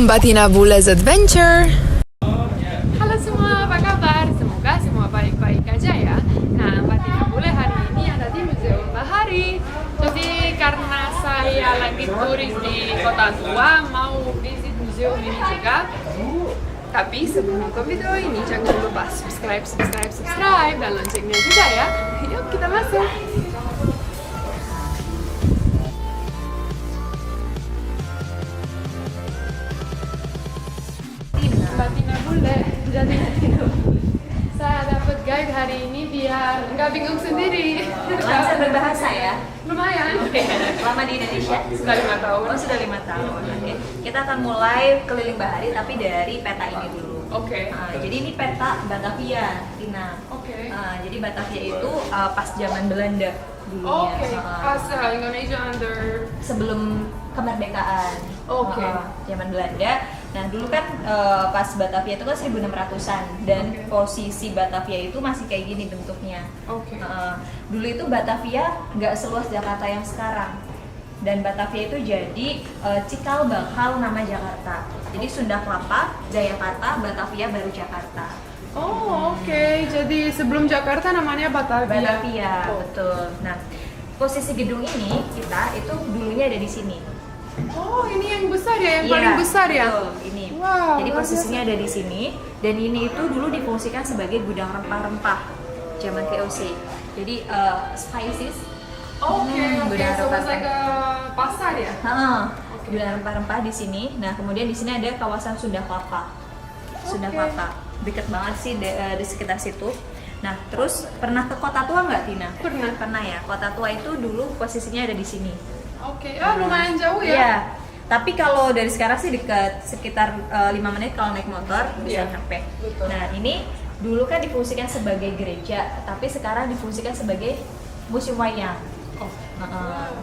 Batina Bules Adventure. Halo semua, apa kabar? Semoga semua baik-baik aja ya. Nah, Batina Bule hari ini ada di Museum Bahari. Jadi karena saya lagi turis di Kota Tua, mau visit museum ini juga. Tapi sebelum nonton video ini jangan lupa subscribe dan loncengnya juga ya. Yuk kita masuk. Batina Bule, jadi saya dapat guide hari ini biar nggak bingung sendiri. Lancar berbahasa ya? Lumayan. Lama di Indonesia? Sudah 5 tahun. Oh, sudah 5 tahun. Oke. Kita akan mulai keliling bahari tapi dari peta ini dulu. Oke. Jadi ini peta Batavia, Tina. Oke. Jadi Batavia itu pas zaman Belanda dulunya. Oke. Pas Indonesia under. Sebelum kemerdekaan. Oke. Zaman Belanda. Nah dulu kan pas Batavia itu kan 1600-an dan Oke. posisi Batavia itu masih kayak gini bentuknya. Oke. Dulu itu Batavia nggak seluas Jakarta yang sekarang, dan Batavia itu jadi cikal bakal nama Jakarta. Jadi Sunda Kelapa, Jayakarta, Batavia, baru Jakarta. Oh, oke. Jadi sebelum Jakarta namanya Batavia. Batavia, Oh. betul. Nah posisi gedung ini kita itu dulunya ada di sini. Oh, ini yang besar ya, yang Iya, paling besar ya. betul, ini. Wow, Jadi luar posisinya biasa. ada di sini, dan ini itu dulu difungsikan sebagai gudang rempah-rempah zaman VOC. Jadi spices. Oke, oke. gudang So rempah. it's like a pasar ya. Gudang rempah-rempah di sini. Nah, kemudian di sini ada kawasan Sunda Kelapa. Sunda Oke. Kelapa. Deket banget sih di sekitar situ. Nah, terus pernah ke Kota Tua nggak, Tina? Pernah. Pernah ya. Kota Tua itu dulu posisinya ada di sini. Oke. Lumayan jauh ya. Iya. Tapi kalau dari sekarang sih dekat, sekitar 5 menit kalau naik motor bisa Iya, nyampe. betul. Nah, ini dulu kan difungsikan sebagai gereja, tapi sekarang difungsikan sebagai museum wayang. Oh.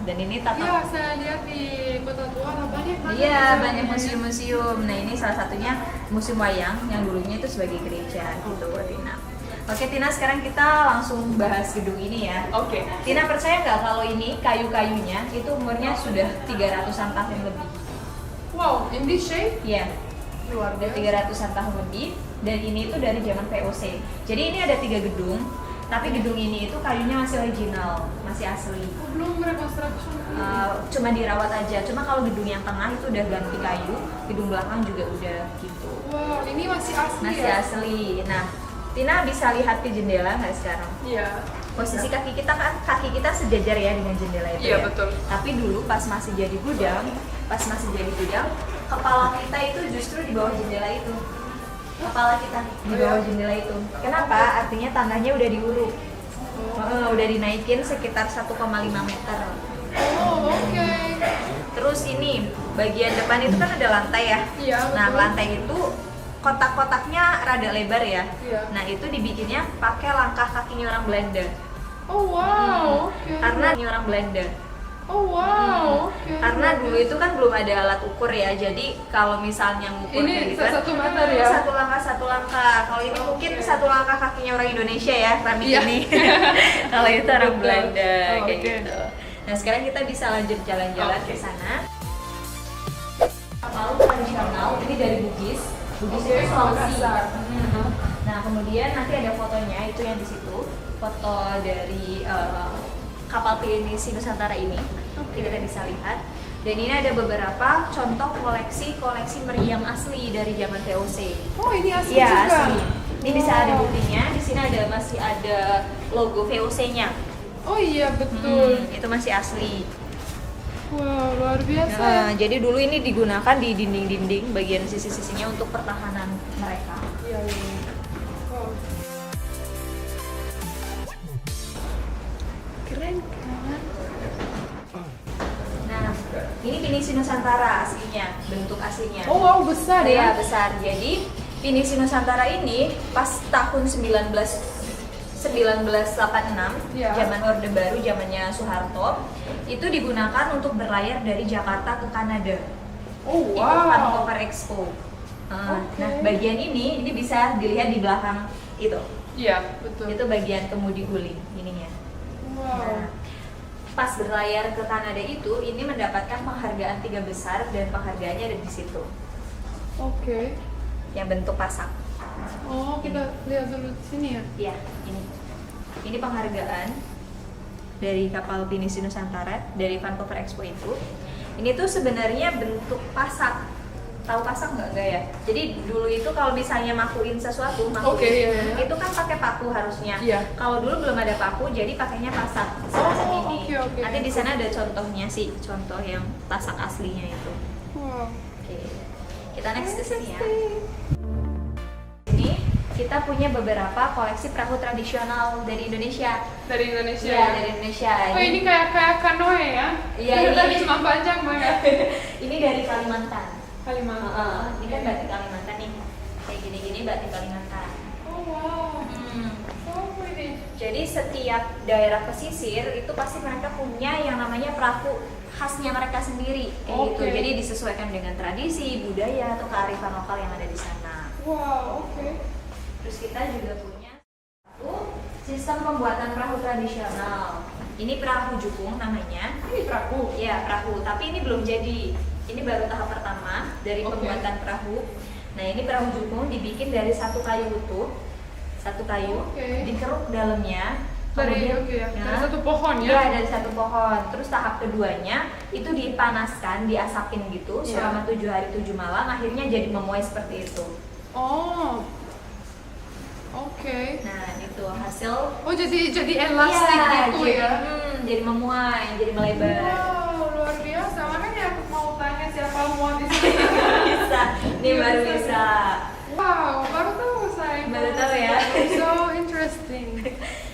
Dan ini tata. Iya, saya lihat di Kota Tua banyak banget. Iya, banyak museum-museum. Nah, ini salah satunya museum wayang yang dulunya itu sebagai gereja gitu, Tina. Oke, Tina, sekarang kita langsung bahas gedung ini ya. Oke. Tina percaya nggak kalau ini kayu-kayunya itu umurnya sudah 300-an tahun lebih? Wow, in this shape? Iya, Luar udah biasa. 300-an tahun lebih, dan ini itu dari zaman VOC. Jadi ini ada 3 gedung, tapi gedung ini itu kayunya masih original, masih asli. Belum rekonstruksi. Cuma dirawat aja. Cuma kalau gedung yang tengah itu udah ganti kayu, gedung belakang juga udah gitu. Wow, ini masih asli Masih ya? asli. Nah, Tina bisa lihat ke jendela nggak sekarang? Iya. Posisi kaki kita kan, kaki kita sejajar ya dengan jendela itu Iya, ya. betul. Tapi dulu pas masih jadi gudang, kepala kita itu justru di bawah jendela itu. Kepala kita di bawah jendela itu. Kenapa? Artinya tanahnya udah diuruk. Udah dinaikin sekitar 1,5 meter. Oh, oke. Terus ini bagian depan itu kan ada lantai ya. Iya, Nah, betul. lantai itu kotak-kotaknya rada lebar ya. Iya. Nah, itu dibikinnya pakai langkah kakinya orang Belanda. Oh, wow. Oke. Karena ini orang Belanda. Oh, wow. Oke. Karena dulu itu kan belum ada alat ukur ya. Jadi kalau misalnya ngukur Ini kayak gitu kan, satu meter ya? Satu langkah. Kalau ini mungkin satu langkah kakinya orang Indonesia ya, keramik Iya. ini. Kalau itu orang Betul. Belanda Oh, kayak oke. gitu. Nah, sekarang kita bisa lanjut jalan-jalan Oke. ke sana. Palu tradisional ini dari Bugis. Bugis itu Sulawesi. Makassar. Nah, kemudian nanti ada fotonya itu yang di situ, foto dari kapal pinisi Nusantara ini. Kita bisa lihat. Dan ini ada beberapa contoh koleksi meriam asli dari zaman VOC. Oh, ini asli Iya, juga? asli. Ini bisa ada Wow. buktinya. Di sini masih ada logo VOC-nya. Oh iya, betul. Itu masih asli. Wow, luar biasa. Nah, jadi dulu ini digunakan di dinding-dinding bagian sisi-sisinya untuk pertahanan mereka. Iya, iya. Wow. Keren kan? Nah, ini pinisi Nusantara aslinya, bentuk aslinya. Oh, wow, besar Ya, ya? besar. Jadi pinisi Nusantara ini pas tahun 1986, Ya. zaman Orde Baru, zamannya Soeharto, itu digunakan untuk berlayar dari Jakarta ke Kanada. Oh, Ikut wow. Vancouver Expo. Oke. Nah, bagian ini bisa dilihat di belakang itu. Iya, betul. Itu bagian kemudi guling ininya. Wow. Nah, pas berlayar ke Kanada itu, ini mendapatkan penghargaan 3 besar dan penghargaannya ada di situ. Oke. yang bentuk pasak. Oh, kita lihat dulu di sini ya. Iya, ini penghargaan dari kapal pinisi Nusantara dari Vancouver Expo itu. Ini tuh sebenarnya bentuk pasak. Tahu pasak nggak ya? Jadi dulu itu kalau misalnya makuin sesuatu, Iya. itu kan pakai paku harusnya. Iya. Kalau dulu belum ada paku, jadi pakainya pasak sepasak ini. Oke. Nanti di sana ada contohnya sih, contoh yang pasak aslinya itu. Wow. Oke, kita next ke sini ya. Ini kita punya beberapa koleksi perahu tradisional dari Indonesia. Dari Indonesia. Iya, dari Indonesia. Oh, ini kayak kanoe ya? Iya, ini. Tapi cuma panjang banget. Ini dari Kalimantan. Kalimantan. Ini kan batik Kalimantan nih. Kayak gini-gini batik Kalimantan. Oh wow. So pretty. Jadi setiap daerah pesisir itu pasti mereka punya yang namanya perahu khasnya mereka sendiri kayak gitu. Oke. Jadi disesuaikan dengan tradisi, budaya atau kearifan lokal yang ada di sana. Wow, oke. Terus kita juga punya satu sistem pembuatan perahu tradisional. Ini perahu jukung namanya. Ini perahu. Iya, perahu, tapi ini belum jadi. Ini baru tahap pertama dari Oke. pembuatan perahu. Nah, ini perahu jukung dibikin dari satu kayu utuh. Satu kayu, Oke. dikeruk dalamnya. Dari satu pohon ya? Iya, dari satu pohon. Terus tahap keduanya itu dipanaskan, diasakin gitu Iya. selama 7 hari 7 malam. Akhirnya jadi memuai seperti itu. Oh. Oke. Nah, itu hasil. Oh, jadi elastik gitu jadi, ya? jadi memuai, jadi melebar. Wow, luar biasa. Makanya aku mau tanya siapa mau di sini. Bisa, ini baru bisa. Wow, baru tahu saya. Baru tahu ya? So interesting.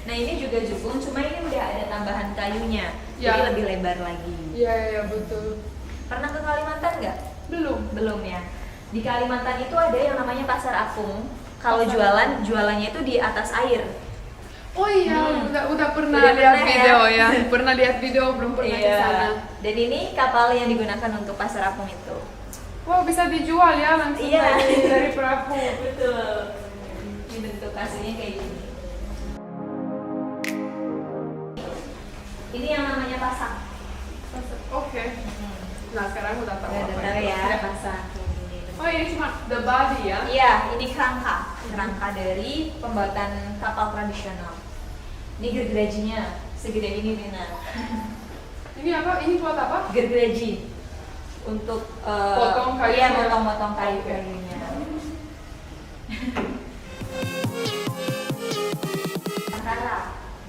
Nah, ini juga jukung, cuma ini udah ada tambahan kayunya, Ya. jadi lebih lebar lagi. Iya, betul. Pernah ke Kalimantan nggak? Belum. Belum ya. Di Kalimantan itu ada yang namanya Pasar Apung. Kalau Pasar jualannya itu di atas air. Oh iya, udah pernah Udah lihat pernah video ya? ya. Pernah lihat video, belum pernah ke sana. Dan ini kapal yang digunakan untuk Pasar Apung itu. Wow, bisa dijual ya langsung Iya. dari perahu. Betul. Ini bentuk aslinya kayak gini. Ini yang namanya pasak. Oke. Nah, sekarang udah tahu. Udah apa tahu itu. ya, pasak. Oh, ini cuma the body ya? Iya, ini kerangka dari pembuatan kapal tradisional. Ini gergajinya segede ini Rina. Ini apa? Ini buat apa? Gergaji untuk Potong kayu. Iya, potong kayu Oke. kayunya. Nusantara.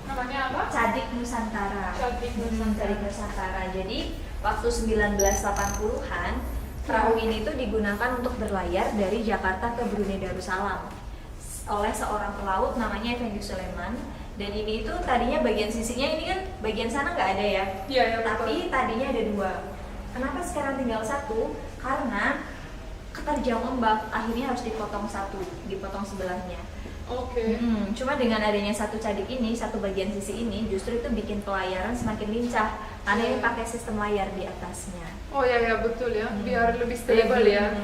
Namanya apa? Cadik Nusantara. Cadik Nusantara. Cadik Nusantara. Jadi waktu 1980-an perahu ini tuh digunakan untuk berlayar dari Jakarta ke Brunei Darussalam oleh seorang pelaut namanya Effendi Sulaiman. Dan ini itu tadinya bagian sisinya ini kan bagian sana nggak ada ya. Iya, ya, Tapi tadinya ada 2. Kenapa sekarang tinggal 1? Karena keterjang ombak, akhirnya harus dipotong sebelahnya. Oke. Cuma dengan adanya satu cadik ini, satu bagian sisi ini, justru itu bikin pelayaran semakin lincah karena ini pakai sistem layar di atasnya. Oh ya betul ya, biar lebih stable ya.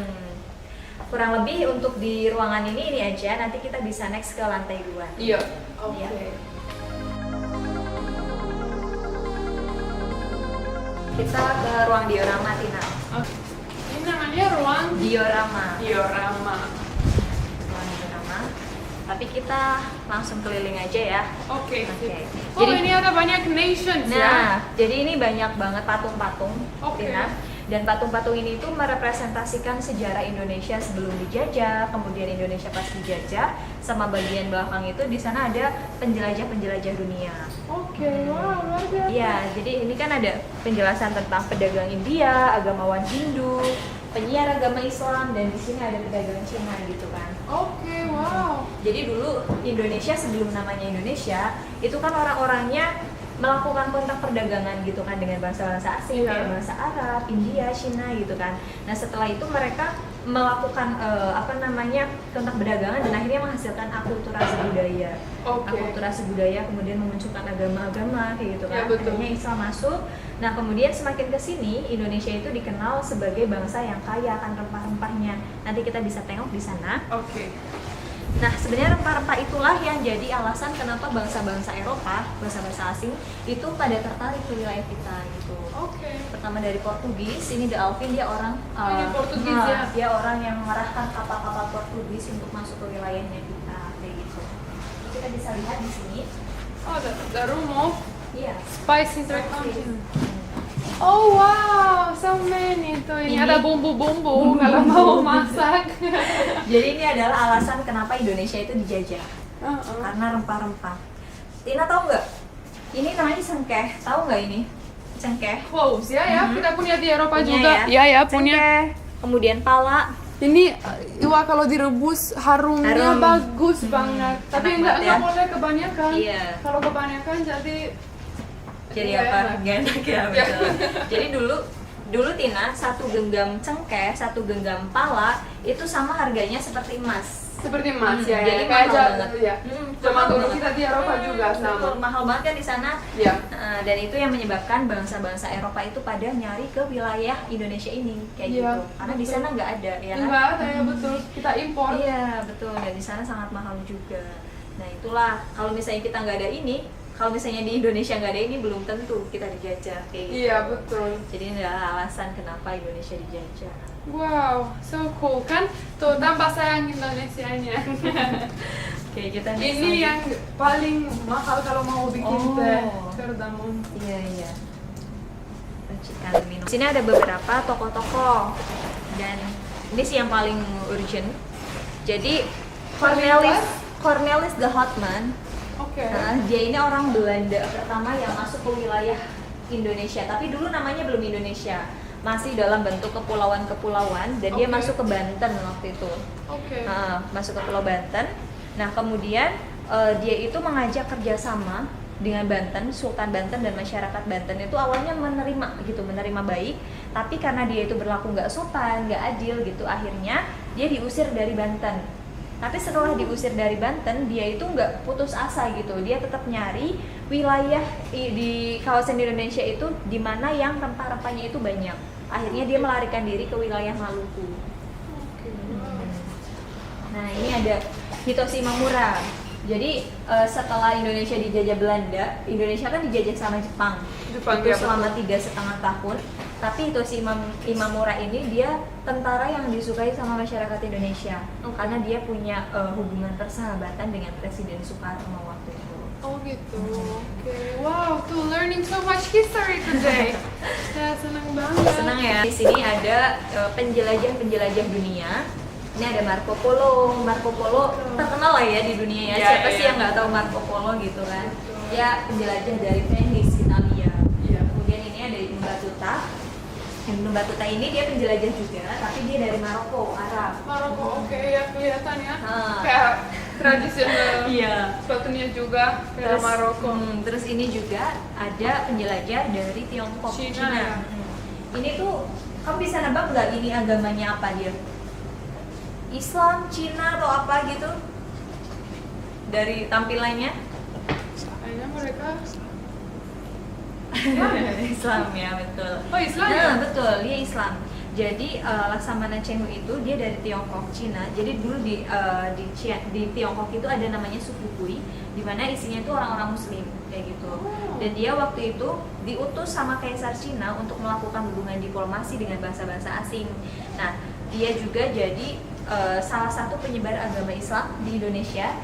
Kurang lebih untuk di ruangan ini aja, nanti kita bisa next ke lantai 2. Iya. Oke. Iya. Kita ke ruang diorama, Tina. Oke. Ini namanya ruang Diorama. diorama. Ruang diorama. Tapi kita langsung keliling aja ya. Oke. Oke. Oh, Jadi- ini ada banyak nations ya. Nah, jadi ini banyak banget patung-patung, Oke. Tina. Dan patung-patung ini tuh merepresentasikan sejarah Indonesia sebelum dijajah, kemudian Indonesia pas dijajah, sama bagian belakang itu di sana ada penjelajah-penjelajah dunia. Oke, wow, luar biasa. Iya, jadi ini kan ada penjelasan tentang pedagang India, agamawan Hindu, penyiar agama Islam, dan di sini ada pedagang Cina gitu kan. Oke, wow. Jadi dulu Indonesia sebelum namanya Indonesia, itu kan orang-orangnya melakukan kontak perdagangan gitu kan dengan bangsa-bangsa asing, Iya. kayak bangsa Arab, India, Cina gitu kan. Nah setelah itu mereka melakukan kontak perdagangan dan akhirnya menghasilkan akulturasi budaya. Oke. Akulturasi budaya kemudian memunculkan agama-agama kayak gitu kan. Ya, betul. Akhirnya Islam masuk. Nah kemudian semakin ke sini Indonesia itu dikenal sebagai bangsa yang kaya akan rempah-rempahnya. Nanti kita bisa tengok di sana. Oke. Nah, sebenarnya rempah-rempah itulah yang jadi alasan kenapa bangsa-bangsa Eropa, bangsa-bangsa asing itu pada tertarik ke wilayah kita gitu. Oke. Pertama dari Portugis, ini De Alvin dia orang Ini Portugis ya? dia orang yang mengarahkan kapal-kapal Portugis untuk masuk ke wilayahnya kita kayak gitu. Kita bisa lihat di sini. Oh, the room of Iya. spice intercontinental. Oh wow, so many tuh. Ini ada bumbu-bumbu kalau mau masak. Jadi ini adalah alasan kenapa Indonesia itu dijajah. Karena rempah-rempah. Tina tahu nggak? Ini namanya cengkeh. Tahu nggak ini? Cengkeh. Cloves ya, kita punya di Eropa Punya juga. Ya, punya. Cengkeh. Kemudian pala. Ini wah kalau direbus harumnya Harum. bagus banget. Tapi Enak enggak banget ya. boleh kebanyakan. Iya. Kalau kebanyakan jadi Jadi apa? Gak enak ya, betul. Jadi dulu Tina, satu genggam cengkeh, satu genggam pala itu sama harganya seperti emas. seperti emas ya. Jadi Kayak mahal banget. ya. Zaman Mahal dulu banget. kita di Eropa juga sama. Betul, mahal banget kan di sana. Ya. Dan itu yang menyebabkan bangsa-bangsa Eropa itu pada nyari ke wilayah Indonesia ini kayak Iya, gitu. Karena di betul. sana nggak ada, ya kan? Enggak ada ya betul. Kita impor. Iya betul, dan di sana sangat mahal juga. Nah itulah kalau misalnya kita nggak ada ini, kalau misalnya di Indonesia nggak ada ini belum tentu kita dijajah kayak gitu. Iya betul. Jadi ini adalah alasan kenapa Indonesia dijajah. Wow, so cool kan? Tuh tambah sayang Indonesianya. Oke kita next Ini lagi. yang paling mahal kalau mau bikin teh cardamom. Iya. Racikan minum. Sini ada beberapa toko-toko dan ini sih yang paling urgent. Jadi Cornelis de Houtman. Oke. Nah, dia ini orang Belanda pertama yang masuk ke wilayah Indonesia. Tapi dulu namanya belum Indonesia, masih dalam bentuk kepulauan-kepulauan. Dan dia Oke. masuk ke Banten waktu itu. Oke. Nah, masuk ke Pulau Banten. Nah kemudian dia itu mengajak kerjasama dengan Banten, Sultan Banten dan masyarakat Banten itu awalnya menerima baik, tapi karena dia itu berlaku nggak sopan, nggak adil gitu, akhirnya dia diusir dari Banten. Tapi setelah diusir dari Banten, dia itu nggak putus asa gitu, dia tetap nyari wilayah di kawasan Indonesia itu di mana yang rempah-rempahnya itu banyak. Akhirnya dia melarikan diri ke wilayah Maluku. Oke. Nah ini ada Hitoshi Imamura. Jadi setelah Indonesia dijajah Belanda, Indonesia kan dijajah sama Jepang. Jepang, itu ya, selama 3,5 tahun. Tapi Hitoshi Imamura ini dia tentara yang disukai sama masyarakat Indonesia. Oke. Karena dia punya hubungan persahabatan dengan Presiden Soekarno waktu itu. Oh gitu. Oke. Wow, tuh learning so much history today. Saya senang banget. Senang ya. Di sini ada penjelajah-penjelajah dunia. Ini ada Marco Polo. Marco Polo terkenal lah ya di dunia ya. Ya, Siapa ya, sih ya. yang nggak tahu Marco Polo gitu kan? Betul. Dia penjelajah dari Venice, Italia. Iya. Kemudian ini ada Ibnu Battuta. Ibnu Battuta ini dia penjelajah juga, tapi dia dari Maroko, Arab. Maroko, oke ya kelihatan ya. Ah. Kayak tradisional. Iya. Sepatunya juga kayak Maroko. Terus ini juga ada penjelajah dari Tiongkok, Cina, Cina. ya. Ini tuh kamu bisa nebak nggak ini agamanya apa dia? Islam, Cina atau apa gitu? Dari tampilannya? Kayaknya mereka Islam ya, betul. Oh, Islam Nah, ya? betul, dia Islam. Jadi Laksamana Cheng Ho itu dia dari Tiongkok, Cina. Jadi dulu di Tiongkok itu ada namanya suku Hui, di mana isinya itu orang-orang Muslim kayak gitu. Oh. Dan dia waktu itu diutus sama Kaisar Cina untuk melakukan hubungan diplomasi dengan bangsa-bangsa asing. Nah, dia juga jadi salah satu penyebar agama Islam di Indonesia.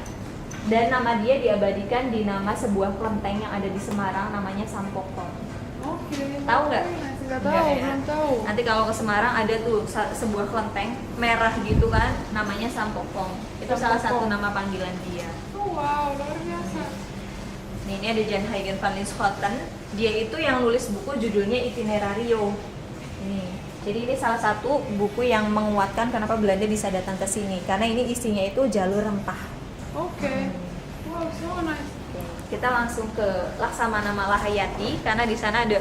Dan nama dia diabadikan di nama sebuah kelenteng yang ada di Semarang, namanya Sampokong. Oke. Tahu nggak? Masih nggak tahu, Nggak ya? belum tahu. Nanti kalau ke Semarang ada tuh sebuah kelenteng merah gitu kan, namanya Sampokong. Itu salah satu Sampokong. nama panggilan dia. Oh wow, luar biasa. Nih, ini ada Jan Huygens van Linschoten. Dia itu yang nulis buku judulnya Itinerario. Nih, jadi ini salah satu buku yang menguatkan kenapa Belanda bisa datang ke sini. Karena ini isinya itu jalur rempah. Oke. Wow, so nice. Kita langsung ke Laksamana Malahayati karena di sana ada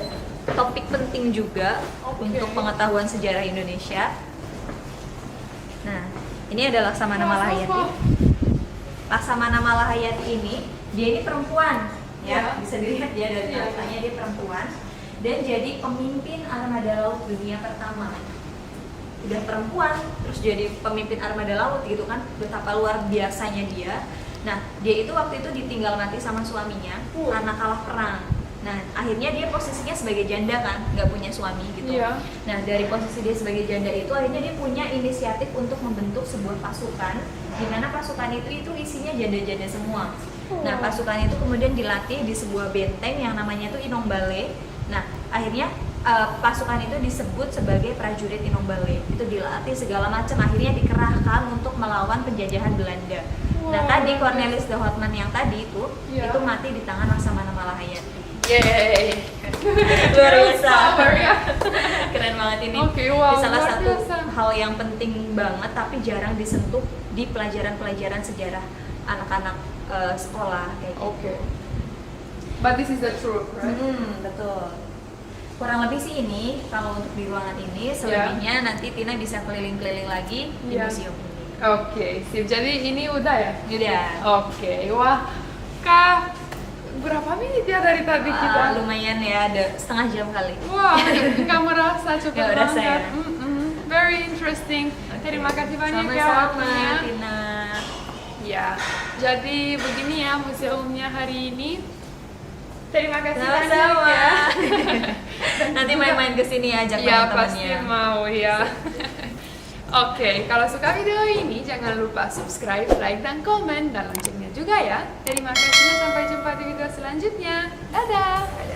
topik penting juga Oke. untuk pengetahuan sejarah Indonesia. Nah, ini ada Laksamana Malahayati. Laksamana Malahayati ini dia ini perempuan ya, Ya. bisa dilihat dia dari Iya. katanya dia perempuan dan jadi pemimpin armada laut dunia pertama. udah perempuan terus jadi pemimpin armada laut gitu kan, betapa luar biasanya dia. Nah, dia itu waktu itu ditinggal mati sama suaminya karena kalah perang. Nah, akhirnya dia posisinya sebagai janda kan, nggak punya suami gitu. Iya. Nah, dari posisi dia sebagai janda itu akhirnya dia punya inisiatif untuk membentuk sebuah pasukan, di mana pasukan itu isinya janda-janda semua. Nah, pasukan itu kemudian dilatih di sebuah benteng yang namanya itu Inombale. Nah, akhirnya pasukan itu disebut sebagai prajurit Inombale. Itu dilatih segala macam, akhirnya dikerahkan untuk melawan penjajahan Belanda. Nah, tadi Cornelis de Houtman yang tadi itu mati di tangan Laksamana Malahayati. Yeay. Luar biasa. Power, ya. Keren banget ini. Oke, wow, Ini salah luar satu biasa. hal yang penting banget tapi jarang disentuh di pelajaran-pelajaran sejarah anak-anak sekolah kayak gitu. Oke. But this is the truth, right? Betul. Kurang lebih sih ini kalau untuk di ruangan ini, selebihnya nanti Tina bisa keliling-keliling lagi di museum ini. Oke, sip. Jadi ini udah ya? Udah. Oke, wah, Kak, berapa menit ya dari tadi kita? Lumayan ya, ada setengah jam kali. Wah, nggak merasa cepet Nggak merasa banget. ya? Very interesting. Terima kasih banyak ya Sama-sama, waktunya. Tina. Ya, jadi begini ya museumnya hari ini. Terima kasih banyak Sama-sama. ya. Nanti main-main ke sini ajak Ya, teman-temannya. pasti mau ya. Oke, kalau suka video ini jangan lupa subscribe, like, dan komen, dan loncengnya juga ya. Terima kasih, sampai jumpa di video selanjutnya. Dadah!